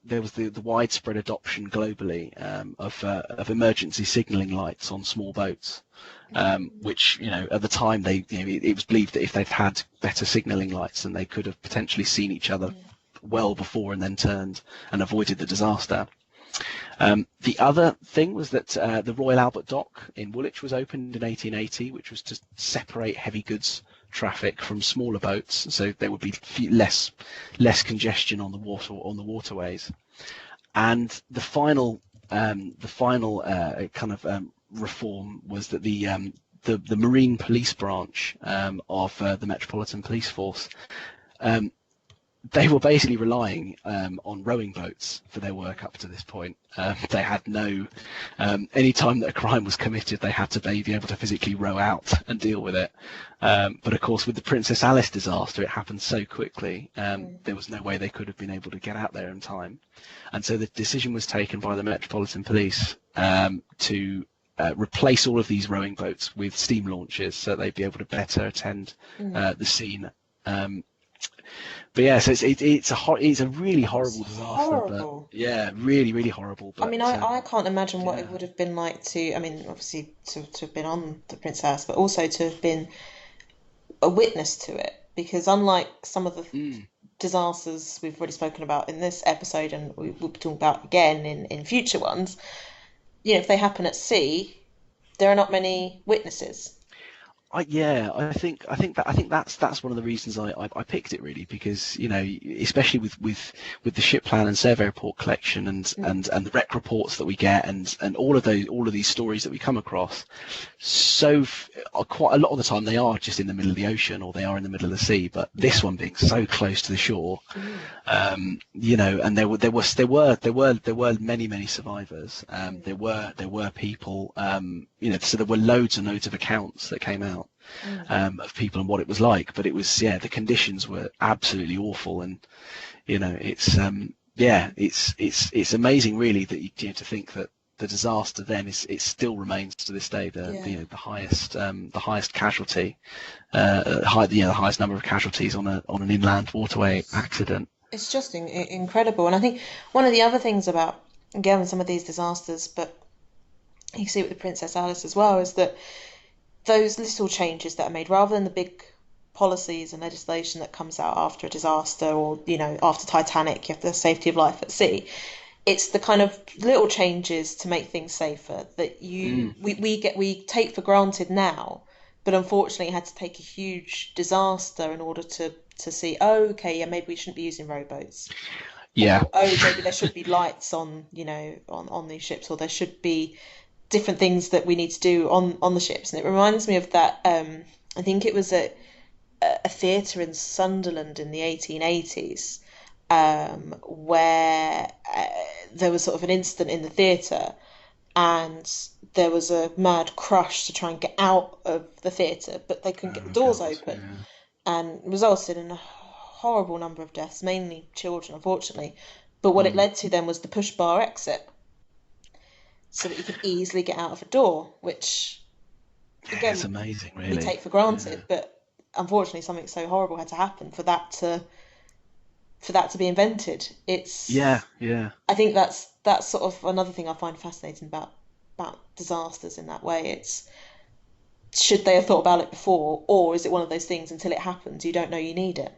B: there was the widespread adoption globally of emergency signalling lights on small boats, which at the time it was believed that if they'd had better signalling lights, then they could have potentially seen each other well before and then turned and avoided the disaster. The other thing was that the Royal Albert Dock in Woolwich was opened in 1880, which was to separate heavy goods traffic from smaller boats, so there would be less congestion on the waterways. And the final reform was that the Marine Police branch of the Metropolitan Police Force, they were basically relying on rowing boats for their work up to this point. They had no, any time that a crime was committed, they had to be able to physically row out and deal with it. But of course, with the Princess Alice disaster, it happened so quickly, there was no way they could have been able to get out there in time. And so the decision was taken by the Metropolitan Police to replace all of these rowing boats with steam launches so they'd be able to better attend the scene. But yeah, so it's a really horrible disaster.
A: Horrible.
B: But yeah, really, really horrible. But,
A: I mean, I can't imagine what it would have been like to, I mean, obviously to have been on the Princess, but also to have been a witness to it. Because unlike some of the disasters we've already spoken about in this episode, and we'll be talking about again in future ones, if they happen at sea, there are not many witnesses.
B: I think that's one of the reasons I picked it, really, because especially with the ship plan and survey report collection and the wreck reports that we get and all of these stories that we come across, quite a lot of the time they are just in the middle of the ocean or they are in the middle of the sea, but this one being so close to the shore, and there were many survivors. There were people, so there were loads and loads of accounts that came out of people and what it was like, but it was the conditions were absolutely awful, and it's amazing really that to think that the disaster then it still remains to this day the highest casualty, the highest number of casualties on an inland waterway accident.
A: It's just incredible. And I think one of the other things about, again, some of these disasters, but you can see it with the Princess Alice as well, is that those little changes that are made, rather than the big policies and legislation that comes out after a disaster, or after Titanic, you have the safety of life at sea. It's the kind of little changes to make things safer that we take for granted now, but unfortunately had to take a huge disaster in order to see, maybe we shouldn't be using rowboats.
B: Yeah.
A: or oh, maybe there should be lights on, on these ships, or there should be different things that we need to do on the ships. And it reminds me of that. I think it was a theatre in Sunderland in the 1880s, where there was sort of an incident in the theatre, and there was a mad crush to try and get out of the theatre, but they couldn't get the
B: Oh
A: doors
B: God.
A: open,
B: Yeah.
A: and resulted in a horrible number of deaths, mainly children, unfortunately. But what it
B: Mm.
A: led to then was the push bar exit, so that you could easily get out of a door, which
B: Yeah, it's
A: again
B: amazing,
A: we
B: really.
A: take for
B: Yeah.
A: granted, but unfortunately something so horrible had to happen for that to be invented.
B: Yeah.
A: It's
B: Yeah.
A: I think that's sort of another thing I find fascinating about disasters in that way. It's should they have thought about it before, or is it one of those things until it happens, you don't know you need it?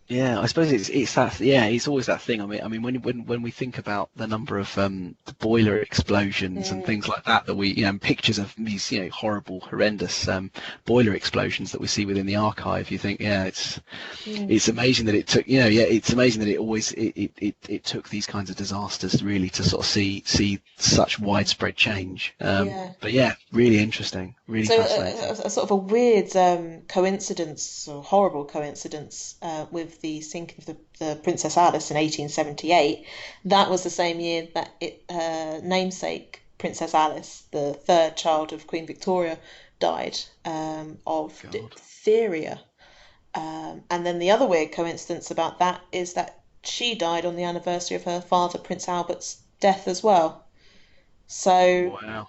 B: Yeah, I suppose it's that yeah, it's always that thing. I mean when we think about the number of the boiler explosions and
A: Mm,
B: things like that that we and pictures of these horrible, horrendous boiler explosions that we see within the archive, you think yeah,
A: mm,
B: it's amazing that it took yeah, it's amazing that it took these kinds of disasters really to sort of see such widespread change.
A: yeah.
B: But yeah, really interesting, really
A: So
B: fascinating.
A: a sort of a weird coincidence, or horrible coincidence, with the sinking of the Princess Alice in 1878. That was the same year that namesake Princess Alice, the third child of Queen Victoria, died of
B: God.
A: diphtheria. And then the other weird coincidence about that is that she died on the anniversary of her father, Prince Albert's death as well. So
B: Wow.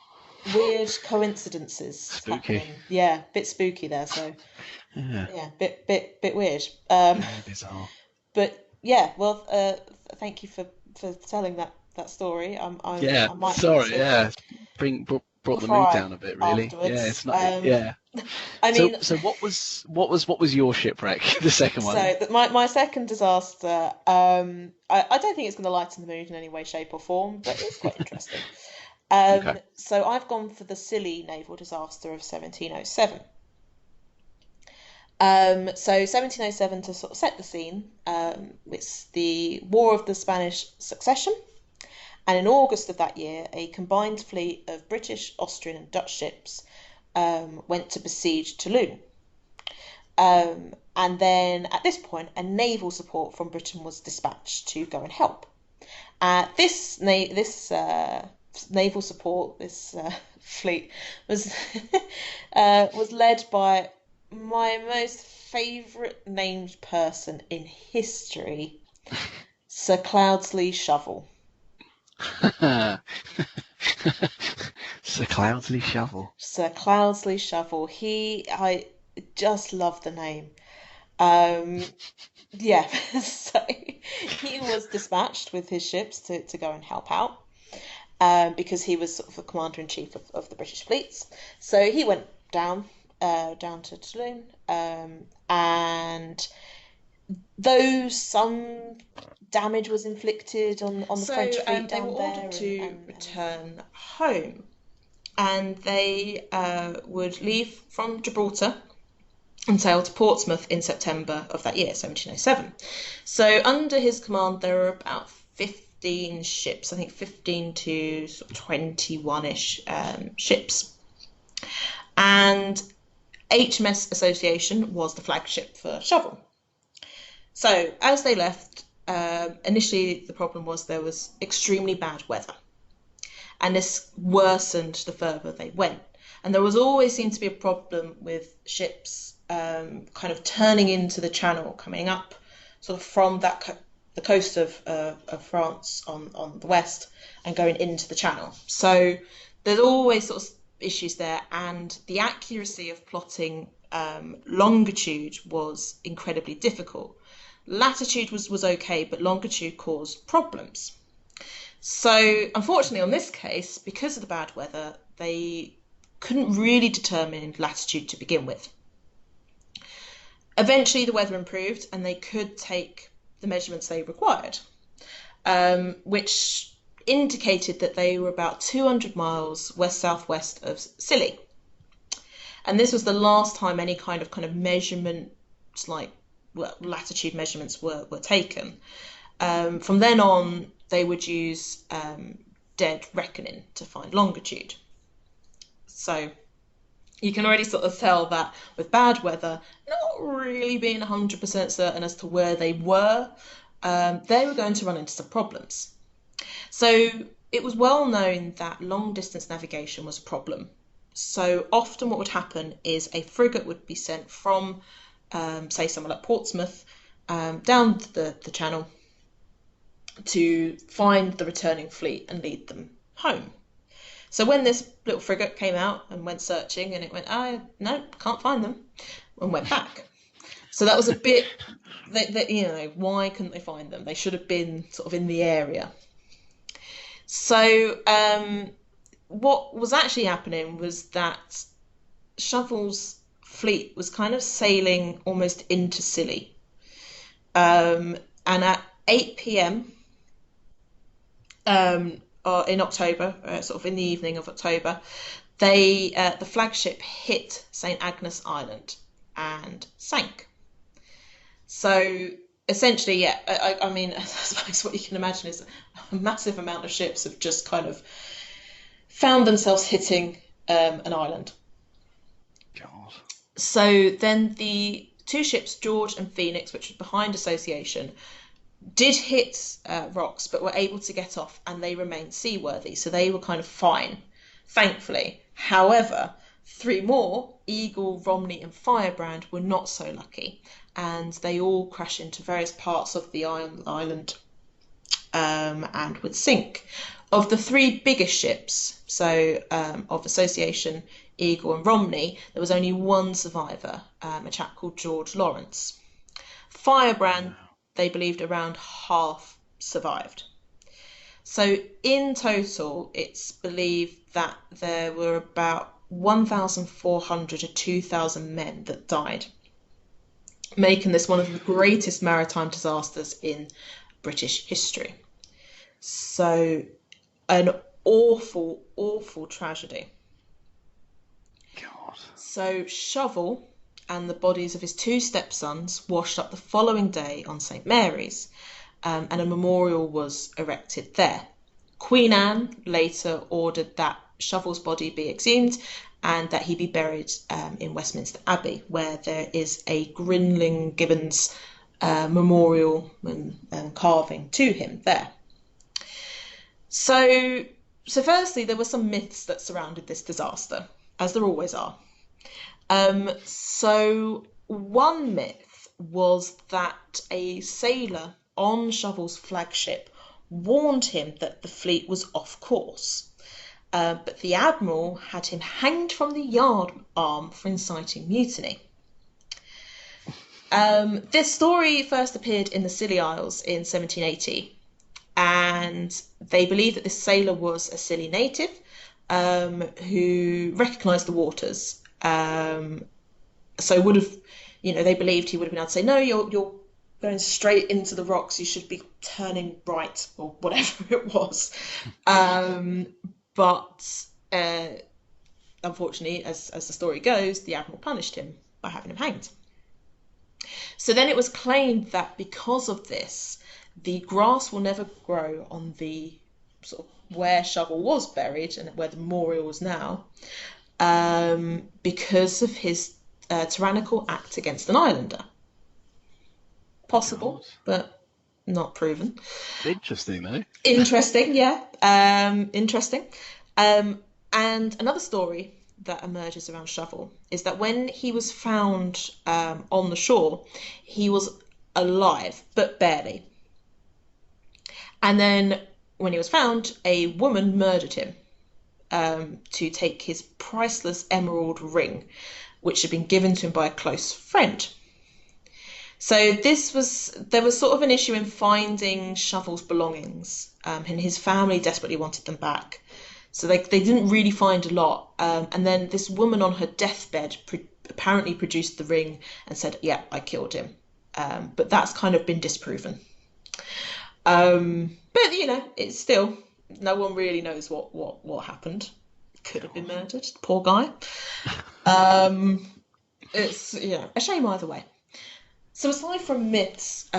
A: weird coincidences
B: Spooky.
A: happening. Yeah, bit spooky there. So
B: Yeah.
A: yeah, bit weird.
B: Very bizarre.
A: But yeah, well, thank you for telling that story.
B: Yeah,
A: I might have
B: sorry,
A: to
B: yeah. Brought the mood
A: cry
B: down a bit, really. Yeah,
A: afterwards.
B: it's not. Yeah.
A: I mean,
B: So what was your shipwreck? The second one.
A: so my second disaster. I don't think it's going to lighten the mood in any way, shape, or form, but it's quite interesting.
B: Okay.
A: So I've gone for the Scilly naval disaster of 1707. So 1707, to sort of set the scene, it's the War of the Spanish Succession, and in August of that year, a combined fleet of British, Austrian, and Dutch ships went to besiege Toulon. And then at this point, a naval support from Britain was dispatched to go and help. This naval support, this fleet, was was led by my most favourite named person in history, Sir Cloudsley Shovel.
B: Sir Cloudsley Shovel.
A: Sir Cloudsley Shovel. I just love the name. Um, yeah, so he was dispatched with his ships to go and help out, because he was sort of the commander in chief of the British fleets. So he went down to Toulon, and though some damage was inflicted on the So French fleet they were down there, ordered to and return home, and they would leave from Gibraltar and sail to Portsmouth in September of that year, 1707. So under his command, there were about 15 ships, I think 15 to sort of 21-ish ships. And HMS Association was the flagship for Shovel. So as they left, initially the problem was there was extremely bad weather, and this worsened the further they went. And there was always seemed to be a problem with ships kind of turning into the channel, coming up sort of from the coast of France on the west, and going into the channel. So there's always sort of issues there, and the accuracy of plotting longitude was incredibly difficult. Latitude was okay, but longitude caused problems. So unfortunately, on this case, because of the bad weather, they couldn't really determine latitude to begin with. Eventually, the weather improved, and they could take the measurements they required, which indicated that they were about 200 miles west-southwest of Scilly. And this was the last time any kind of measurements, like latitude measurements, were taken. From then on, they would use dead reckoning to find longitude. So you can already sort of tell that with bad weather, not really being 100% certain as to where they were going to run into some problems. So it was well known that long distance navigation was a problem. So often what would happen is a frigate would be sent from, say, somewhere like Portsmouth, down the channel to find the returning fleet and lead them home. So when this little frigate came out and went searching, and it went, no, can't find them, and went back. So that was a bit, why couldn't they find them? They should have been sort of in the area. So what was actually happening was that Shovel's fleet was kind of sailing almost into Scilly. And at 8 p.m. In October, sort of in the evening of October, the flagship hit St. Agnes Island and sank. So essentially, yeah, I mean, I suppose what you can imagine is a massive amount of ships have just kind of found themselves hitting an island.
B: God.
A: So then the two ships, George and Phoenix, which was behind Association, did hit rocks, but were able to get off, and they remained seaworthy. So they were kind of fine, thankfully. However, three more, Eagle, Romney, and Firebrand, were not so lucky, and they all crash into various parts of the island and would sink. Of the three biggest ships, so of Association, Eagle, and Romney, there was only one survivor, a chap called George Lawrence. Firebrand, they believed around half survived. So in total, it's believed that there were about 1,400 to 2,000 men that died, making this one of the greatest maritime disasters in British history. So an awful, awful tragedy.
B: God.
A: So Shovel and the bodies of his two stepsons washed up the following day on St. Mary's, and a memorial was erected there. Queen Anne later ordered that Shovel's body be exhumed and that he be buried in Westminster Abbey, where there is a Grinling Gibbons memorial and carving to him there. So firstly, there were some myths that surrounded this disaster, as there always are. So one myth was that a sailor on Shovel's flagship warned him that the fleet was off course, but the admiral had him hanged from the yard arm for inciting mutiny. This story first appeared in the Scilly Isles in 1780, and they believe that this sailor was a Scilly native who recognised the waters. So would have, they believed he would have been able to say, no, you're going straight into the rocks, you should be turning right, or whatever it was. But unfortunately, as the story goes, the admiral punished him by having him hanged. So then it was claimed that because of this, the grass will never grow on the sort of where Shovel was buried and where the memorial is now, because of his tyrannical act against an islander. Possible, but not proven.
B: Interesting, though.
A: Interesting, yeah. Interesting. And another story that emerges around Shovel is that when he was found on the shore, he was alive, but barely. And then when he was found, a woman murdered him to take his priceless emerald ring, which had been given to him by a close friend. So there was sort of an issue in finding Shovel's belongings, and his family desperately wanted them back. So they didn't really find a lot. And then this woman on her deathbed apparently produced the ring and said, yeah, I killed him. But that's kind of been disproven. But, it's still, no one really knows what happened. Could have been murdered, poor guy. It's, a shame either way. So aside from myths,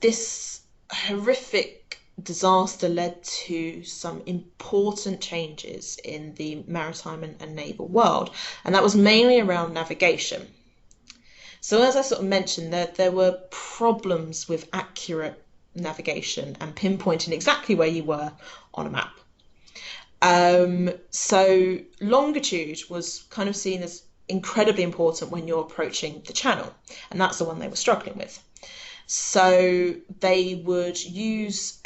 A: this horrific disaster led to some important changes in the maritime and naval world, and that was mainly around navigation. So, as I sort of mentioned, there were problems with accurate navigation and pinpointing exactly where you were on a map. So longitude was kind of seen as incredibly important when you're approaching the channel, and that's the one they were struggling with. So they would use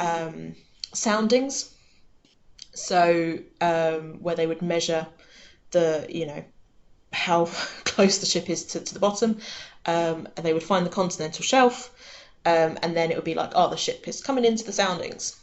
A: soundings, so where they would measure how close the ship is to the bottom, and they would find the continental shelf, and then it would be like, oh, the ship is coming into the soundings.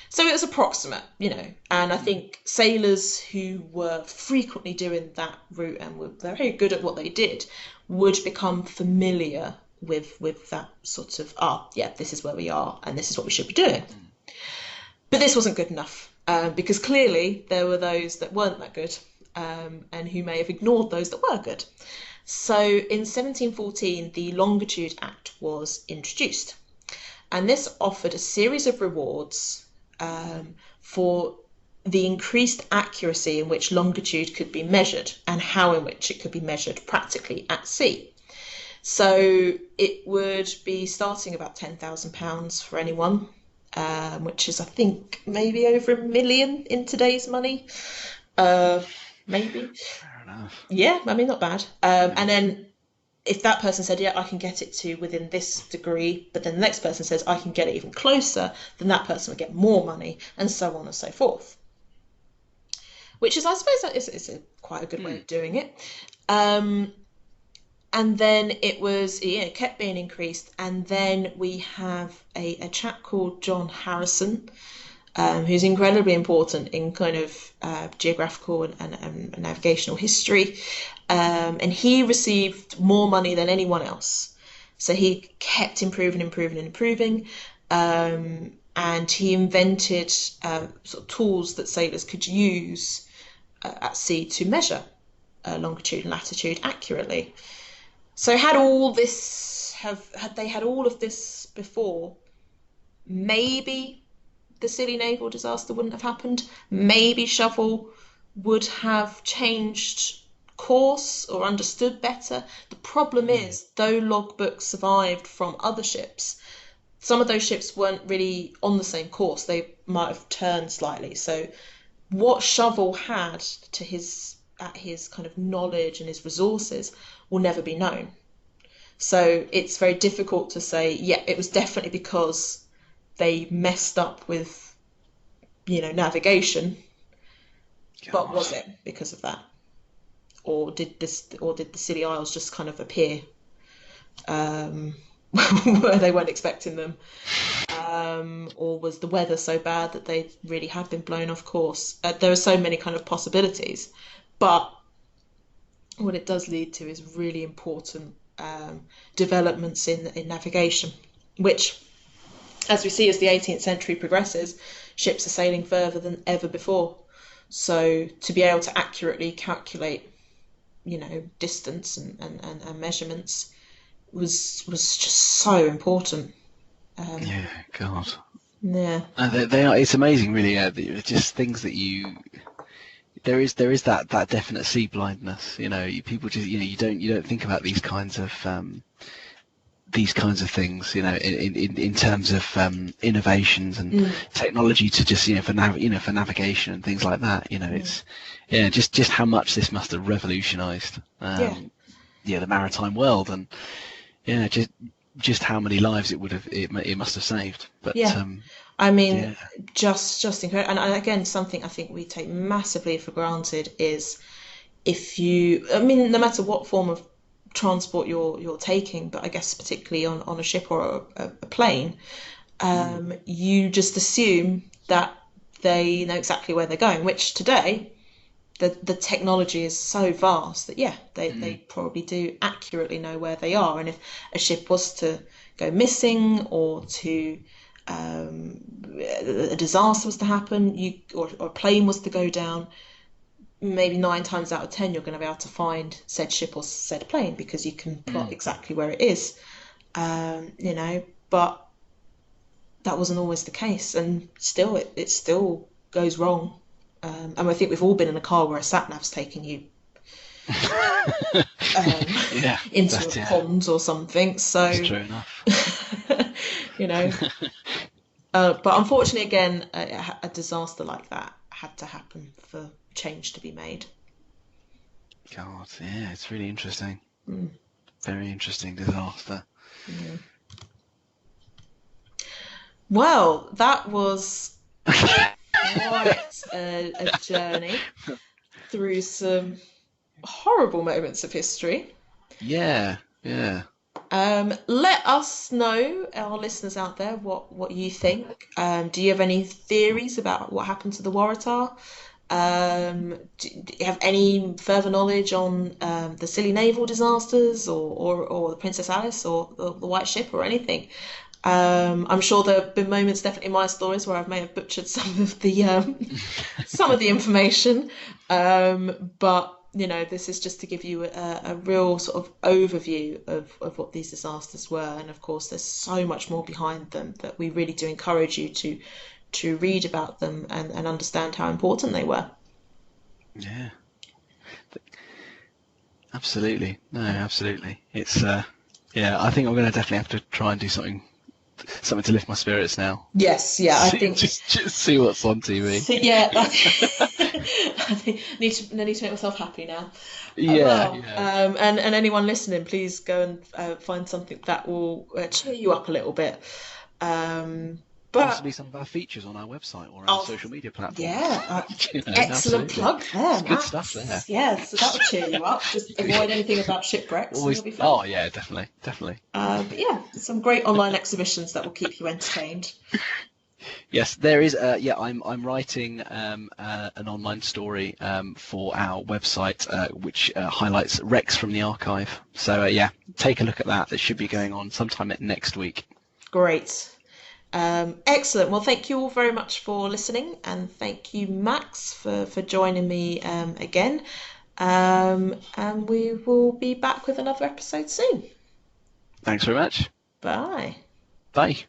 A: So it was approximate, and I think sailors who were frequently doing that route and were very good at what they did would become familiar with that sort of, yeah, this is where we are and this is what we should be doing. But this wasn't good enough, because clearly there were those that weren't that good, and who may have ignored those that were good. So in 1714, the Longitude Act was introduced, and this offered a series of rewards for the increased accuracy in which longitude could be measured and how in which it could be measured practically at sea. So it would be starting about £10,000 for anyone, which is, I think, maybe over £1 million in today's money. Maybe.
B: Fair enough.
A: Yeah, I mean, not bad. And then if that person said, yeah, I can get it to within this degree, but then the next person says, I can get it even closer, then that person would get more money, and so on and so forth. Which is, I suppose, is quite a good way of doing it. And then it was, it kept being increased. And then we have a chap called John Harrison, who's incredibly important in kind of geographical and navigational history. And he received more money than anyone else. So he kept improving. And he invented sort of tools that sailors could use at sea to measure longitude and latitude accurately. So had they had all of this before, maybe the Scilly naval disaster wouldn't have happened. Maybe Shovel would have changed course or understood better. The problem is, though logbooks survived from other ships, some of those ships weren't really on the same course. They might have turned slightly. So what Shovel had at his kind of knowledge and his resources will never be known. So it's very difficult to say, yeah, it was definitely because they messed up with, navigation. God. But was it because of that? Or did the Scilly Isles just kind of appear where they weren't expecting them? Or was the weather so bad that they really had been blown off course? There are so many kind of possibilities, but what it does lead to is really important developments in navigation, which, as we see as the 18th century progresses, ships are sailing further than ever before. So to be able to accurately calculate, distance and measurements was just so important.
B: Yeah, God.
A: Yeah.
B: They are. It's amazing, really. Yeah, just things that there is that definite sea blindness. People just you don't think about these kinds of things. In terms of innovations and technology to just for navigation and things like that. It's just how much this must have revolutionised the maritime world, and just how many lives it must have saved. But
A: I mean, just incredible. And again, something I think we take massively for granted is no matter what form of transport you're taking, but I guess particularly on a ship or a plane, you just assume that they know exactly where they're going, which today the technology is so vast that they probably do accurately know where they are. And if a ship was to go missing or to a disaster was to happen, or a plane was to go down, maybe 9 times out of 10 you're going to be able to find said ship or said plane because you can plot exactly where it is. But that wasn't always the case, and still it still goes wrong. And I think we've all been in a car where a sat nav's taken you um,
B: Yeah,
A: into a
B: that's yeah,
A: pond or something.
B: that's
A: So,
B: true enough.
A: you know, but unfortunately, again, a disaster like that had to happen for change to be made.
B: God, yeah, it's really interesting.
A: Mm,
B: Very interesting disaster.
A: yeah. Well, that was quite a journey through some horrible moments of history.
B: Yeah, yeah.
A: Let us know, our listeners out there, what you think. Do you have any theories about what happened to the Waratah? Do you have any further knowledge on the Scilly naval disasters, or the Princess Alice, or the White Ship, or anything? I'm sure there have been moments, definitely in my stories, where I may have butchered some of the information. But this is just to give you a real sort of overview of what these disasters were, and of course, there's so much more behind them that we really do encourage you to read about them and understand how important they were.
B: Yeah, absolutely. No, absolutely. It's yeah. I think I'm going to definitely have to try and do something to lift my spirits now.
A: Yes, yeah, I
B: See,
A: think.
B: just see what's on TV.
A: So, yeah, I think I need to make myself happy now.
B: Yeah,
A: Well,
B: yeah.
A: and anyone listening, please go and find something that will cheer you up a little bit. Um, but
B: Possibly some of our features on our website or our
A: oh,
B: social media platforms.
A: yeah, excellent
B: Absolutely.
A: plug there,
B: It's good stuff there.
A: Max. Yeah, so that'll cheer you up. Just avoid anything about shipwrecks, and
B: Always.
A: you'll be fine.
B: Oh yeah, definitely, definitely.
A: But yeah, some great online exhibitions that will keep you entertained.
B: Yes, there is. Yeah, I'm writing an online story for our website, which highlights wrecks from the archive. So yeah, take a look at that. It should be going on sometime next week.
A: Great. Excellent. Well, thank you all very much for listening, and thank you, Max, for joining me again. And we will be back with another episode soon.
B: Thanks very much.
A: Bye.
B: Bye.